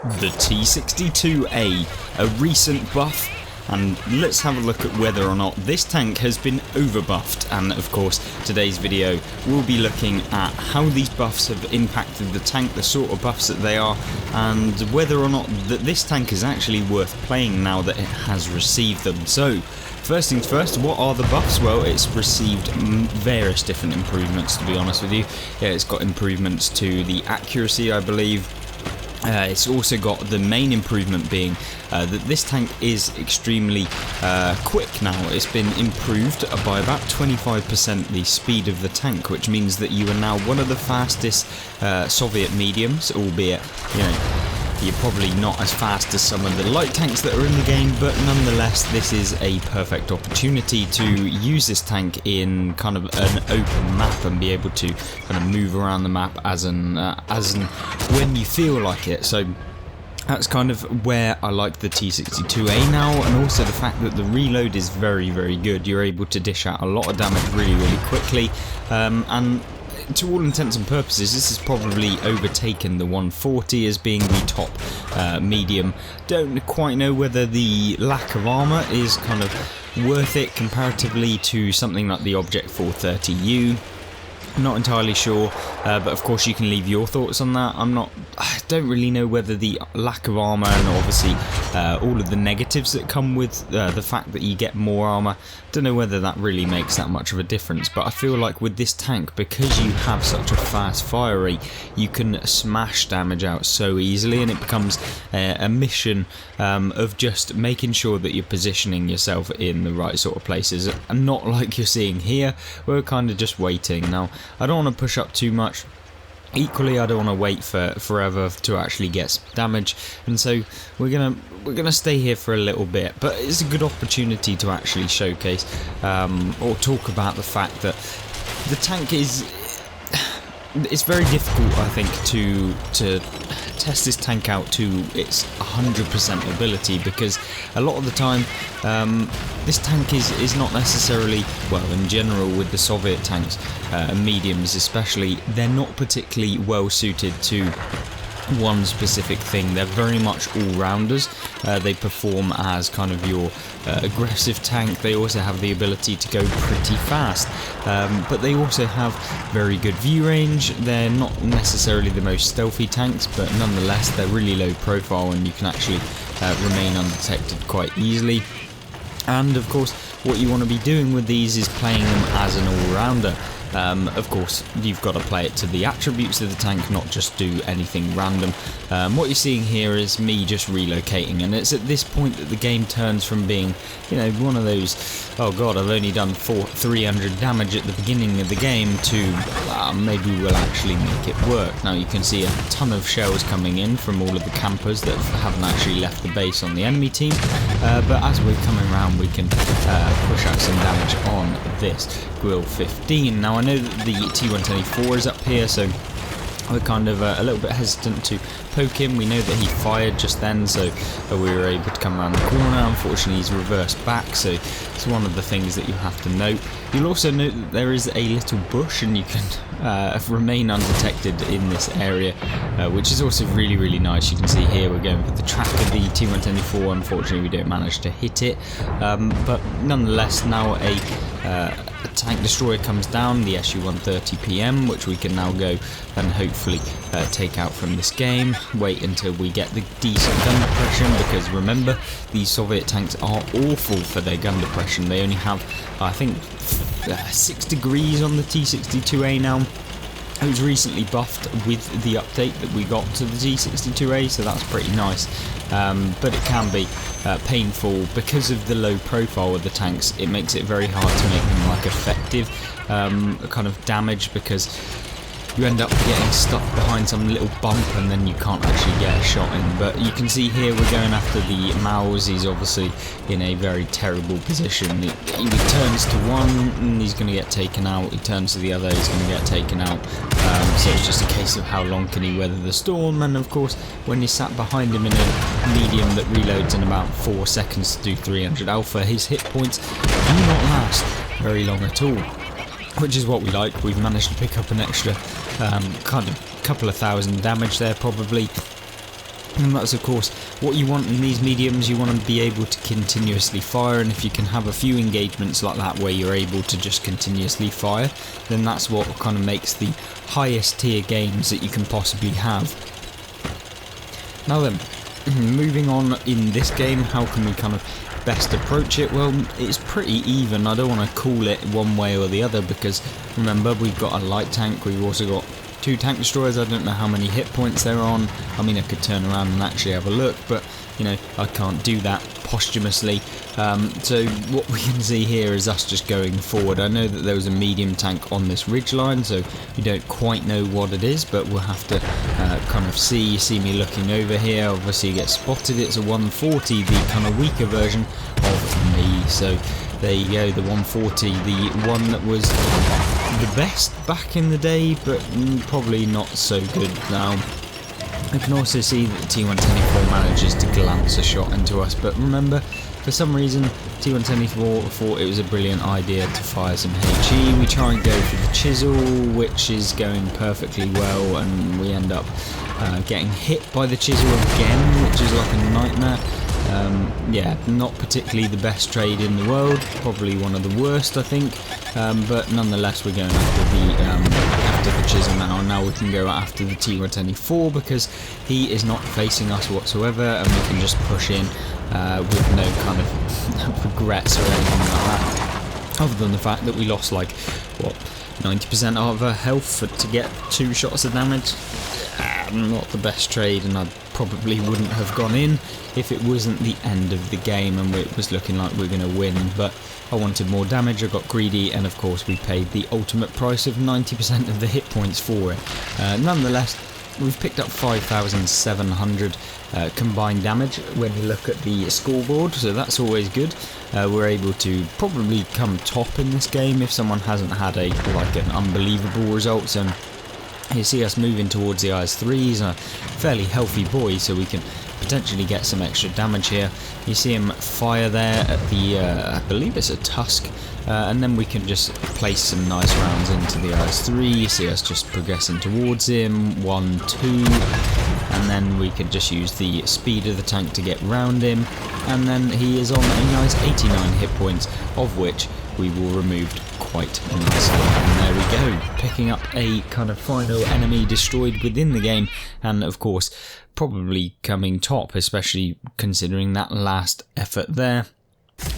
The T62A, a recent buff, and let's have a look at whether or not this tank has been overbuffed. And of course today's video will be looking at how these buffs have impacted the tank, the sort of buffs that they are, and whether or not that this tank is actually worth playing now that it has received them. So first things first, what are the buffs? Well, it's received various different improvements, to be honest with you. Yeah, it's got improvements to the accuracy, I believe. It's also got the main improvement being that this tank is extremely quick now. It's been improved by about 25% the speed of the tank, which means that you are now one of the fastest Soviet mediums, albeit, you know, you're probably not as fast as some of the light tanks that are in the game, but nonetheless this is a perfect opportunity to use this tank in kind of an open map and be able to kind of move around the map as and when you feel like it. So that's kind of where I like the T62A now, and also the fact that the reload is very, very good. You're able to dish out a lot of damage really, really quickly, and to all intents and purposes this has probably overtaken the 140 as being the top medium. Don't quite know whether the lack of armour is kind of worth it comparatively to something like the Object 430U. Not entirely sure, but of course you can leave your thoughts on that. I don't really know whether the lack of armour and obviously all of the negatives that come with the fact that you get more armour, don't know whether that really makes that much of a difference. But I feel like with this tank, because you have such a fast fire rate, you can smash damage out so easily, and it becomes a mission of just making sure that you're positioning yourself in the right sort of places, and not like you're seeing here, we're kind of just waiting. Now, I don't want to push up too much. Equally, I don't want to wait for forever to actually get some damage, and so we're gonna stay here for a little bit. But it's a good opportunity to actually showcase or talk about the fact that the tank is. It's very difficult, I think, to test this tank out to its 100% ability, because a lot of the time this tank is not necessarily, well, in general with the Soviet tanks and mediums especially, they're not particularly well suited to one specific thing. They're very much all-rounders. They perform as kind of your aggressive tank. They also have the ability to go pretty fast, but they also have very good view range. They're not necessarily the most stealthy tanks, but nonetheless they're really low profile and you can actually remain undetected quite easily. And of course what you want to be doing with these is playing them as an all-rounder. Of course, you've got to play it to the attributes of the tank, not just do anything random. What you're seeing here is me just relocating, and it's at this point that the game turns from being, you know, one of those, oh god, I've only done 300 damage at the beginning of the game, to maybe we'll actually make it work. Now you can see a ton of shells coming in from all of the campers that haven't actually left the base on the enemy team, but as we're coming around we can push out some damage on this Grill 15. Now I know that the T124 is up here, so we're kind of a little bit hesitant to poke him. We know that he fired just then, so we were able to come around the corner. Unfortunately he's reversed back, so it's one of the things that you have to note. You'll also note that there is a little bush and you can remain undetected in this area, which is also really, really nice. You can see here we're going for the track of the T124. Unfortunately we don't manage to hit it, but nonetheless now a tank destroyer comes down, the Su-130 PM, which we can now go and hopefully take out from this game. Wait until we get the decent gun depression, because remember, these Soviet tanks are awful for their gun depression. They only have, I think, 6 degrees on the T62A now. It was recently buffed with the update that we got to the T62A, so that's pretty nice. But it can be painful because of the low profile of the tanks. It makes it very hard to make them like effective kind of damage, because you end up getting stuck behind some little bump and then you can't actually get a shot in. But you can see here we're going after the Maus. He's obviously in a very terrible position. He turns to one and he's going to get taken out. He turns to the other, he's going to get taken out. So it's just a case of how long can he weather the storm. And of course, when you're sat behind him in a medium that reloads in about 4 seconds to do 300 alpha, his hit points do not last very long at all, which is what we like. We've managed to pick up an extra kind of couple of thousand damage there probably. And that's of course what you want in these mediums. You want to be able to continuously fire, and if you can have a few engagements like that where you're able to just continuously fire, then that's what kind of makes the highest tier games that you can possibly have. Now then, moving on in this game, how can we kind of best approach it? Well, it's pretty even. I don't want to call it one way or the other, because remember, we've got a light tank, we've also got 2 tank destroyers. I don't know how many hit points they're on. I mean, I could turn around and actually have a look, but you know, I can't do that posthumously. So what we can see here is us just going forward. I know that there was a medium tank on this ridge line, so we don't quite know what it is, but we'll have to kind of see. You see me looking over here, obviously you get spotted. It's a 140, the kind of weaker version of me. So there you go, the 140, the one that was the best back in the day, but probably not so good now. I can also see that the T124 manages to glance a shot into us, but remember, for some reason T124 thought it was a brilliant idea to fire some HE. We try and go for the chisel, which is going perfectly well, and we end up getting hit by the chisel again, which is like a nightmare. Yeah, not particularly the best trade in the world, probably one of the worst, I think, but nonetheless we're going after the chisel now. Now we can go after the T124 because he is not facing us whatsoever, and we can just push in with no kind of regrets or anything like that, other than the fact that we lost like, what, 90% of our health to get 2 shots of damage. Not the best trade, and I probably wouldn't have gone in if it wasn't the end of the game and it was looking like we were going to win, but I wanted more damage, I got greedy, and of course we paid the ultimate price of 90% of the hit points for it. Nonetheless, we've picked up 5,700 combined damage when you look at the scoreboard, so that's always good. We're able to probably come top in this game if someone hasn't had an unbelievable result. So you see us moving towards the IS-3. He's a fairly healthy boy, so we can potentially get some extra damage here. You see him fire there at the, I believe it's a Tusk, and then we can just place some nice rounds into the IS-3. You see us just progressing towards him, 1, 2, and then we can just use the speed of the tank to get round him, and then he is on a nice 89 hit points, of which we will remove quite nicely. And there we go, picking up a kind of final enemy destroyed within the game, and of course probably coming top, especially considering that last effort there.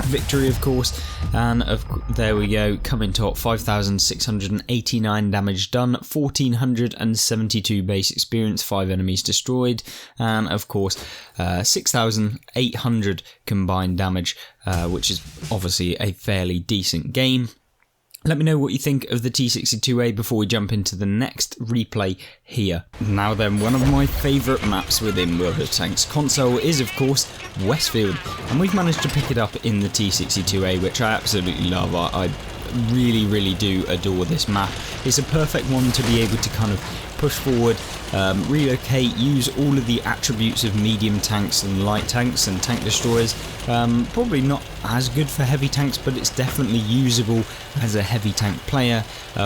Victory, of course, and there we go, coming top, 5,689 damage done, 1,472 base experience, 5 enemies destroyed, and of course 6,800 combined damage, which is obviously a fairly decent game. Let me know what you think of the T62A before we jump into the next replay here. Now then, one of my favourite maps within World of Tanks console is of course Westfield, and we've managed to pick it up in the T62A, which I absolutely love. I really do adore this map. It's a perfect one to be able to kind of push forward, relocate, use all of the attributes of medium tanks and light tanks and tank destroyers. Probably not as good for heavy tanks, but it's definitely usable as a heavy tank player,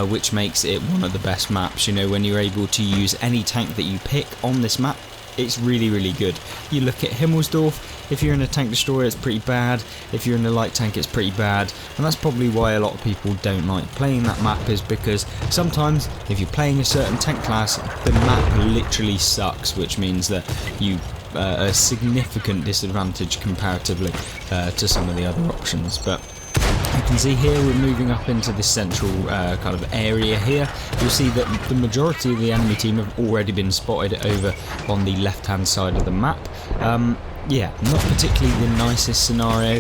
which makes it one of the best maps. You know, when you're able to use any tank that you pick on this map, it's really good. You look at Himmelsdorf, if you're in a tank destroyer it's pretty bad, if you're in a light tank it's pretty bad, and that's probably why a lot of people don't like playing that map, is because sometimes if you're playing a certain tank class, the map literally sucks, which means that you a significant disadvantage comparatively to some of the other options. But you can see here we're moving up into this central kind of area here. You'll see that the majority of the enemy team have already been spotted over on the left hand side of the map. Yeah, not particularly the nicest scenario,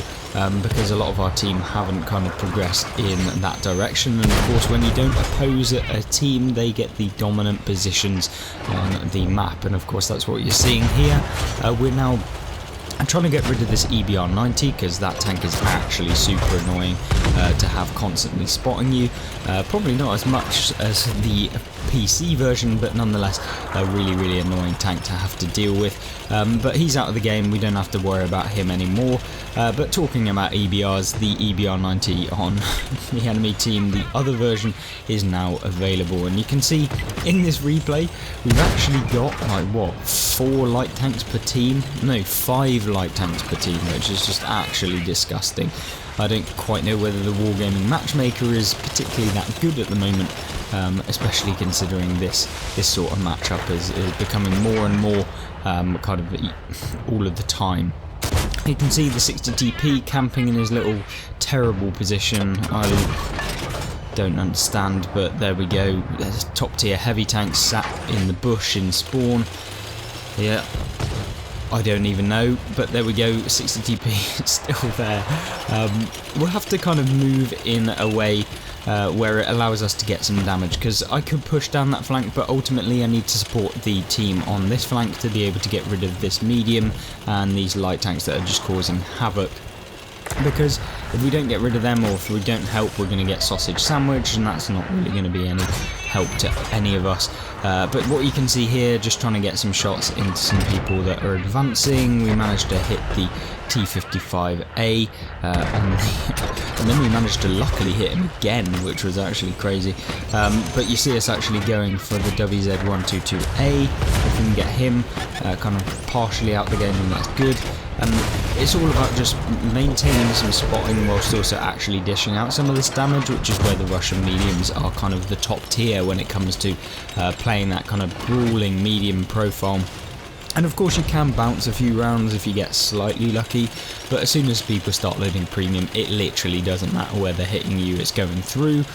because a lot of our team haven't kind of progressed in that direction, and of course when you don't oppose a team, they get the dominant positions on the map, and of course that's what you're seeing here. We're now I'm trying to get rid of this EBR-90 because that tank is actually super annoying to have constantly spotting you. Probably not as much as the PC version, but nonetheless a really annoying tank to have to deal with. But he's out of the game, we don't have to worry about him anymore. But talking about EBRs, the EBR-90 on the enemy team, the other version, is now available, and you can see in this replay we've actually got like what, 4 light tanks per team? No, 5 light tanks per team, which is just actually disgusting. I don't quite know whether the Wargaming Matchmaker is particularly that good at the moment, especially considering this sort of matchup is becoming more and more kind of all of the time. You can see the 60TP camping in his little terrible position. I don't understand, but there we go. There's a top tier heavy tank sat in the bush in spawn. Yeah, I don't even know, but there we go, 60TP still there. We'll have to kind of move in a way where it allows us to get some damage, because I could push down that flank, but ultimately I need to support the team on this flank to be able to get rid of this medium and these light tanks that are just causing havoc. Because if we don't get rid of them, or if we don't help, we're going to get sausage sandwich, and that's not really going to be any help to any of us. But what you can see here, just trying to get some shots into some people that are advancing. We managed to hit the T55A, and then we managed to luckily hit him again, which was actually crazy. But you see us actually going for the WZ122A. If we can get him kind of partially out the game, then that's good. And it's all about just maintaining some spotting whilst also actually dishing out some of this damage, which is where the Russian mediums are kind of the top tier when it comes to playing that kind of brawling medium profile. And of course you can bounce a few rounds if you get slightly lucky, but as soon as people start loading premium, it literally doesn't matter where they're hitting you, it's going through.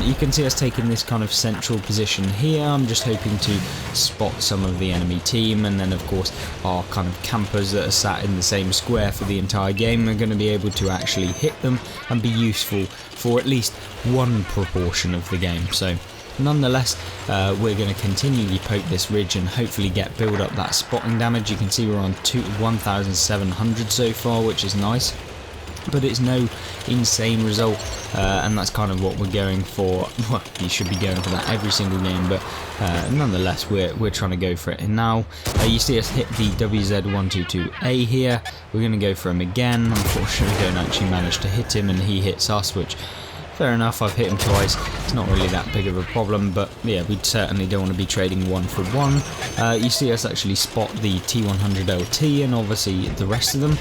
You can see us taking this kind of central position here. I'm just hoping to spot some of the enemy team, and then of course our kind of campers that are sat in the same square for the entire game are going to be able to actually hit them and be useful for at least one proportion of the game. So nonetheless, we're going to continually poke this ridge and hopefully build up that spotting damage. You can see we're on 1,700 so far, which is nice, but it's no insane result, and that's kind of what we're going for. Well, you should be going for that every single game, but nonetheless we're trying to go for it. And now you see us hit the WZ122A here. We're going to go for him again. Unfortunately we don't actually manage to hit him, and he hits us, which fair enough, I've hit him twice, it's not really that big of a problem, but yeah, we certainly don't want to be trading one for one. You see us actually spot the T100LT and obviously the rest of them,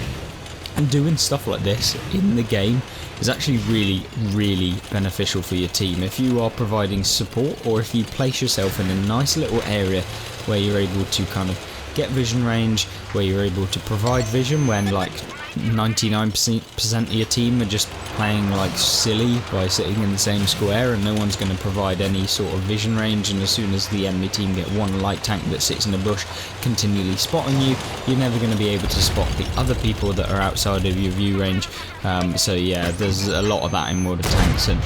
and doing stuff like this in the game is actually really beneficial for your team. If you are providing support, or if you place yourself in a nice little area where you're able to kind of get vision range, where you're able to provide vision when like 99% of your team are just playing like silly by sitting in the same square and no one's going to provide any sort of vision range, and as soon as the enemy team get one light tank that sits in a bush continually spotting you, you're never going to be able to spot the other people that are outside of your view range. So yeah, there's a lot of that in World of Tanks, and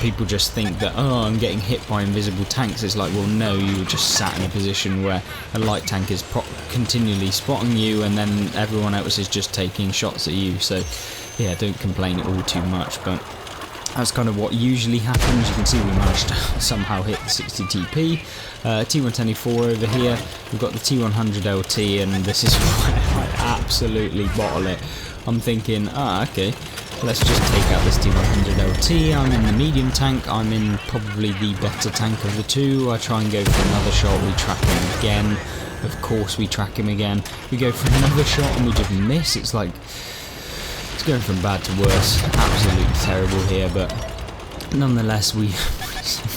people just think that, oh, I'm getting hit by invisible tanks. It's like, well no, you were just sat in a position where a light tank is continually spotting you, and then everyone else is just taking shots at you. So yeah, don't complain all too much, but that's kind of what usually happens. You can see we managed to somehow hit the 60 TP. T124 over here, we've got the T100LT, and this is where I absolutely bottle it. I'm thinking, okay, let's just take out this T100LT. I'm in the medium tank, I'm in probably the better tank of the two. I try and go for another shot, we track him again. Of course we track him again. We go for another shot and we just miss. It's like, it's going from bad to worse. Absolutely terrible here, but nonetheless we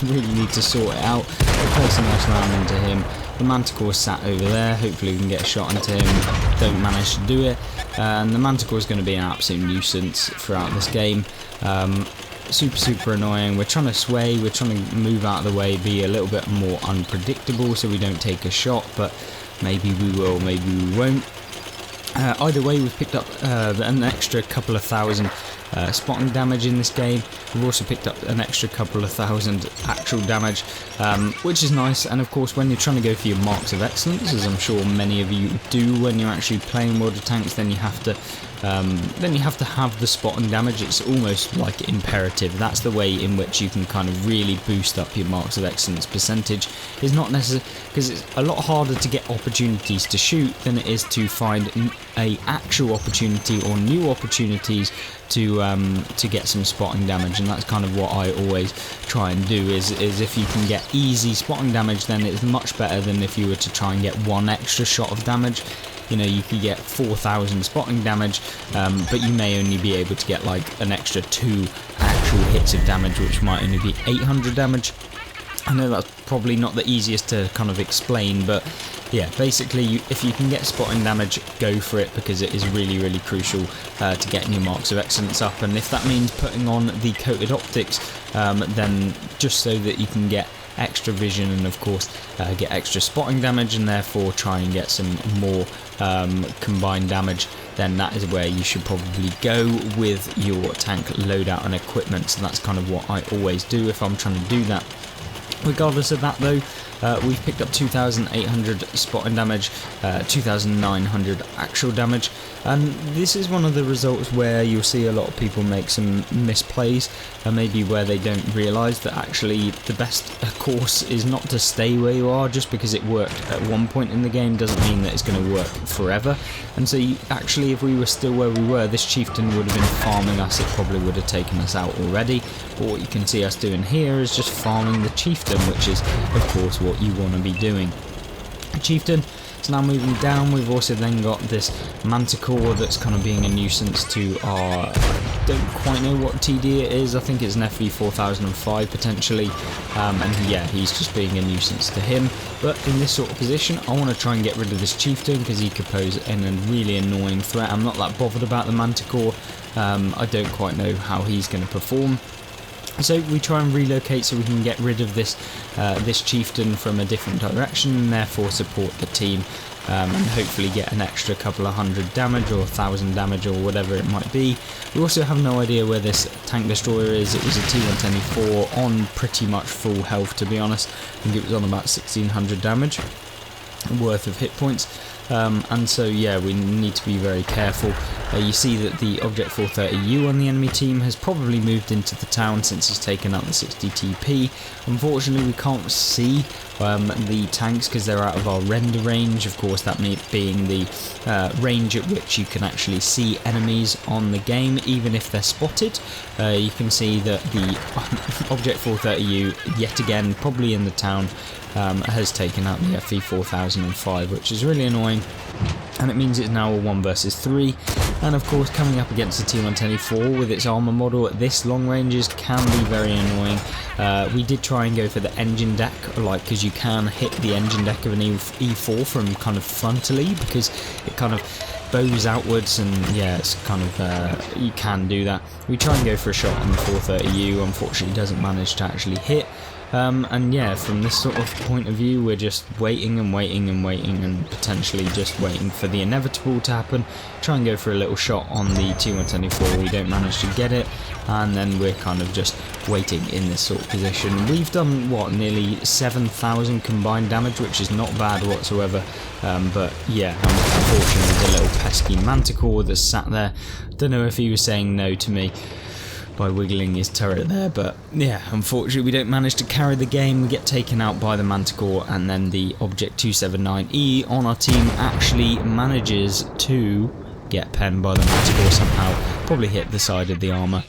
really need to sort it out. We'll place a nice round into him. The Manticore sat over there, hopefully we can get a shot into him. Don't manage to do it, and the Manticore is going to be an absolute nuisance throughout this game. Super annoying. We're trying to sway, we're trying to move out of the way, be a little bit more unpredictable so we don't take a shot, but maybe we will, maybe we won't. Either way, we've picked up an extra couple of thousand spotting damage in this game. We've also picked up an extra couple of thousand actual damage, which is nice. And of course, when you're trying to go for your marks of excellence, as I'm sure many of you do when you're actually playing World of Tanks, then you have to have the spotting damage. It's almost like imperative. That's the way in which you can kind of really boost up your marks of excellence percentage. It's not necessary, because it's a lot harder to get opportunities to shoot than it is to find a actual opportunity or new opportunities to get some spotting damage. And that's kind of what I always try and do, is if you can get easy spotting damage, then it's much better than if you were to try and get one extra shot of damage. You know, you could get 4,000 spotting damage, but you may only be able to get like an extra 2 actual hits of damage, which might only be 800 damage. I know that's probably not the easiest to kind of explain, but yeah, basically if you can get spotting damage, go for it, because it is really, really crucial to getting your marks of excellence up. And if that means putting on the coated optics, then just so that you can get extra vision and of course get extra spotting damage, and therefore try and get some more combined damage, then that is where you should probably go with your tank loadout and equipment. So that's kind of what I always do if I'm trying to do that. Regardless of that though, we've picked up 2,800 spotting damage, 2,900 actual damage, and this is one of the results where you'll see a lot of people make some misplays, and maybe where they don't realise that actually the best course is not to stay where you are. Just because it worked at one point in the game doesn't mean that it's going to work forever. And so actually, if we were still where we were, this chieftain would have been farming us. It probably would have taken us out already. But what you can see us doing here is just farming the chieftain, which is of course what you want to be doing. Chieftain is now moving down. We've also then got this manticore that's kind of being a nuisance to our, I don't quite know what TD it is, I think it's an FV 4005 potentially, and yeah, he's just being a nuisance to him. But in this sort of position, I want to try and get rid of this chieftain because he could pose a really annoying threat. I'm not that bothered about the manticore. I don't quite know how he's going to perform. So we try and relocate so we can get rid of this this chieftain from a different direction, and therefore support the team, and hopefully get an extra couple of hundred damage or 1,000 damage or whatever it might be. We also have no idea where this tank destroyer is. It was a T124 on pretty much full health, to be honest. I think it was on about 1,600 damage worth of hit points. And so yeah, we need to be very careful. You see that the Object 430U on the enemy team has probably moved into the town since he's taken out the 60 TP. Unfortunately, we can't see the tanks because they're out of our render range. Of course, that being the range at which you can actually see enemies on the game, even if they're spotted. You can see that the Object 430U, yet again, probably in the town, has taken out the FE 4005, which is really annoying, and it means it's now a 1 versus 3. And of course, coming up against the T124 with its armor model at this long ranges can be very annoying. We did try and go for the engine deck, because you can hit the engine deck of an E4 from kind of frontally, because it kind of bows outwards, and yeah, it's kind of you can do that. We try and go for a shot on the 430U, unfortunately doesn't manage to actually hit. And yeah, from this sort of point of view, we're just waiting and waiting and waiting, and potentially just waiting for the inevitable to happen. Try and go for a little shot on the T124, we don't manage to get it, and then we're kind of just waiting in this sort of position. We've done, what, nearly 7,000 combined damage, which is not bad whatsoever, but yeah, unfortunately the little pesky manticore that's sat there, don't know if he was saying no to me by wiggling his turret there, but yeah, unfortunately we don't manage to carry the game. We get taken out by the manticore, and then the Object 279E on our team actually manages to get penned by the manticore somehow, probably hit the side of the armor,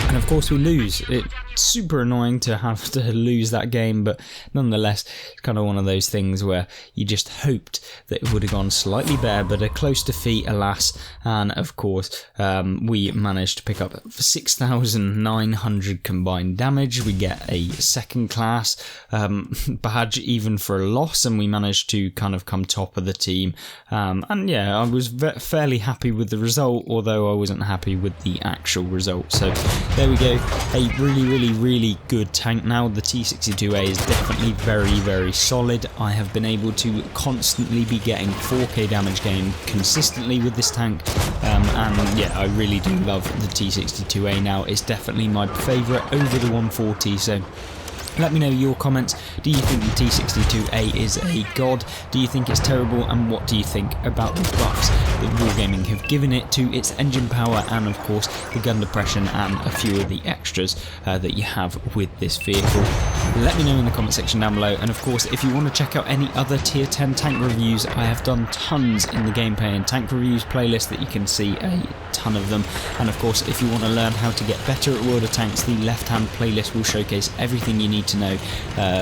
and of course we lose. It's super annoying to have to lose that game, but nonetheless, it's kind of one of those things where you just hoped that it would have gone slightly better, but a close defeat, alas. And of course, we managed to pick up 6,900 combined damage. We get a second class badge even for a loss, and we managed to kind of come top of the team. And yeah, I was fairly happy with the result, although I wasn't happy with the actual result. So there we go, a really good tank now. The T62A is definitely very solid. I have been able to constantly be getting 4k damage gain consistently with this tank, and yeah, I really do love the T62A now. It's definitely my favourite over the 140, so let me know your comments. Do you think the T62A is a god? Do you think it's terrible? And what do you think about the buffs that Wargaming have given it to its engine power, and of course the gun depression and a few of the extras that you have with this vehicle? Let me know in the comment section down below, and of course if you want to check out any other tier 10 tank reviews, I have done tons in the Gameplay and Tank Reviews playlist that you can see a ton of them. And of course if you want to learn how to get better at World of Tanks, the left hand playlist will showcase everything you need to know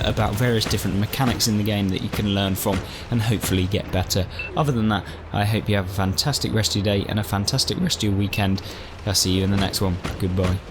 about various different mechanics in the game that you can learn from and hopefully get better. Other than that, I hope you have a fantastic rest of your day and a fantastic rest of your weekend. I'll see you in the next one. Goodbye.